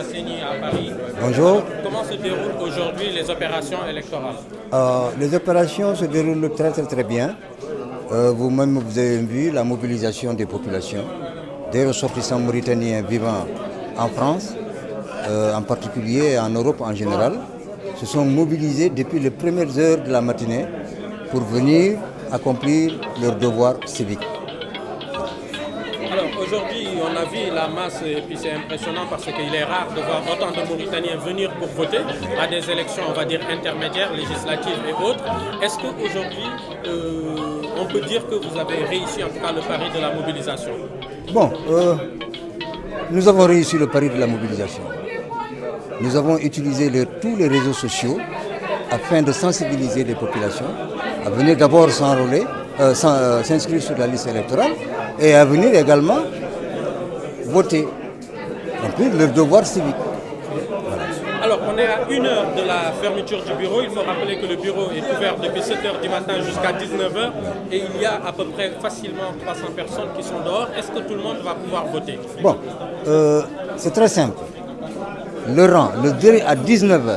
Asseni à Paris. Bonjour. Comment se déroulent aujourd'hui les opérations électorales? Les opérations se déroulent très bien. Vous-même, vous avez vu la mobilisation des populations, des ressortissants mauritaniens vivant en France, en particulier et en Europe en général, se sont mobilisés depuis les premières heures de la matinée pour venir accomplir leur devoir civique. Alors aujourd'hui, on a vu la masse et puis c'est impressionnant parce qu'il est rare de voir autant de Mauritaniens venir pour voter à des élections, on va dire, intermédiaires, législatives et autres. Est-ce qu'aujourd'hui, on peut dire que vous avez réussi en tout cas le pari de la mobilisation? Bon, nous avons réussi le pari de la mobilisation. Nous avons utilisé tous les réseaux sociaux afin de sensibiliser les populations à venir d'abord s'inscrire sur la liste électorale et à venir également voter, remplir leur devoir civique. Voilà. Alors, on est à 1 heure de la fermeture du bureau. Il faut rappeler que le bureau est ouvert depuis 7 h du matin jusqu'à 19 h et il y a à peu près facilement 300 personnes qui sont dehors. Est-ce que tout le monde va pouvoir voter? Bon, c'est très simple. Le rang, à 19 h,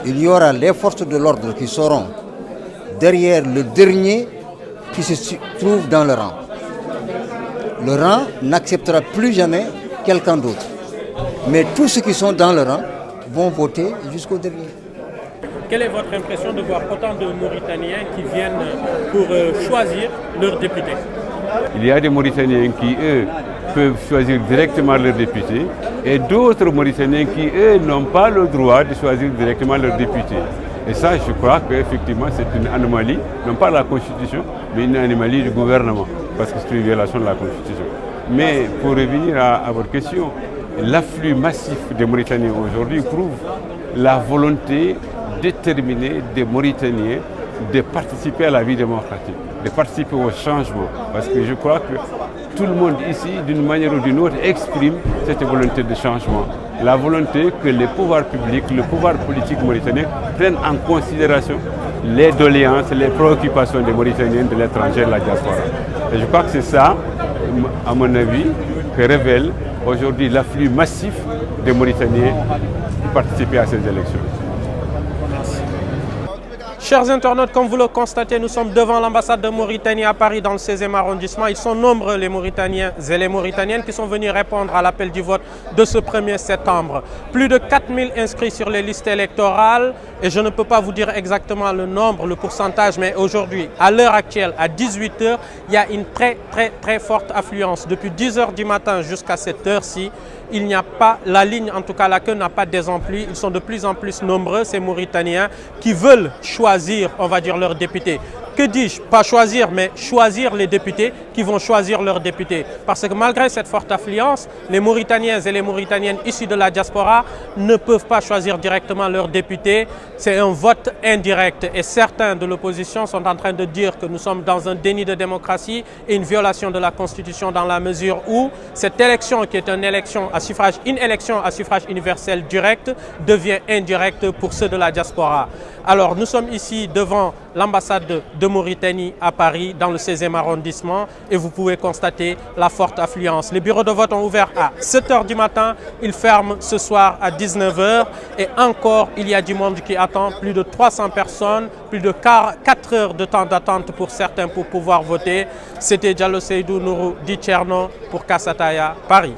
il y aura les forces de l'ordre qui seront derrière le dernier qui se trouve dans le rang. Le rang n'acceptera plus jamais quelqu'un d'autre. Mais tous ceux qui sont dans le rang vont voter jusqu'au dernier. Quelle est votre impression de voir autant de Mauritaniens qui viennent pour choisir leurs députés? Il y a des Mauritaniens qui, eux, peuvent choisir directement leurs députés et d'autres Mauritaniens qui, eux, n'ont pas le droit de choisir directement leurs députés. Et ça, je crois qu'effectivement, c'est une anomalie, non pas la Constitution, mais une anomalie du gouvernement, parce que c'est une violation de la Constitution. Mais pour revenir à votre question, l'afflux massif des Mauritaniens aujourd'hui prouve la volonté déterminée des Mauritaniens de participer à la vie démocratique, de participer au changement. Parce que je crois que tout le monde ici, d'une manière ou d'une autre, exprime cette volonté de changement. La volonté que les pouvoirs publics, le pouvoir politique mauritanien prennent en considération les doléances, les préoccupations des Mauritaniens de l'étranger, de la diaspora. Et je crois que c'est ça, à mon avis, que révèle aujourd'hui l'afflux massif des Mauritaniens pour participer à ces élections. Chers internautes, comme vous le constatez, nous sommes devant l'ambassade de Mauritanie à Paris dans le 16e arrondissement. Ils sont nombreux les Mauritaniens et les Mauritaniennes qui sont venus répondre à l'appel du vote de ce 1er septembre. Plus de 4000 inscrits sur les listes électorales et je ne peux pas vous dire exactement le nombre, le pourcentage, mais aujourd'hui, à l'heure actuelle, à 18 h, il y a une très forte affluence. Depuis 10 h du matin jusqu'à cette heure-ci, il n'y a pas, la ligne, en tout cas la queue n'a pas désempli. Ils sont de plus en plus nombreux, ces Mauritaniens, qui veulent choisir, on va dire, leurs députés. Que dis-je? Pas choisir, mais choisir les députés qui vont choisir leurs députés. Parce que malgré cette forte affluence, les Mauritaniens et les Mauritaniennes issus de la diaspora ne peuvent pas choisir directement leurs députés. C'est un vote indirect. Et certains de l'opposition sont en train de dire que nous sommes dans un déni de démocratie et une violation de la Constitution dans la mesure où cette élection, qui est une élection à suffrage universel direct, devient indirecte pour ceux de la diaspora. Alors, nous sommes ici devant l'ambassade de Mauritanie à Paris, dans le 16e arrondissement, et vous pouvez constater la forte affluence. Les bureaux de vote ont ouvert à 7 h du matin, ils ferment ce soir à 19 h, et encore, il y a du monde qui attend, plus de 300 personnes, plus de 4 heures de temps d'attente pour certains pour pouvoir voter. C'était Diallo Seydou Nourou Di Tcherno pour Kassataya, Paris.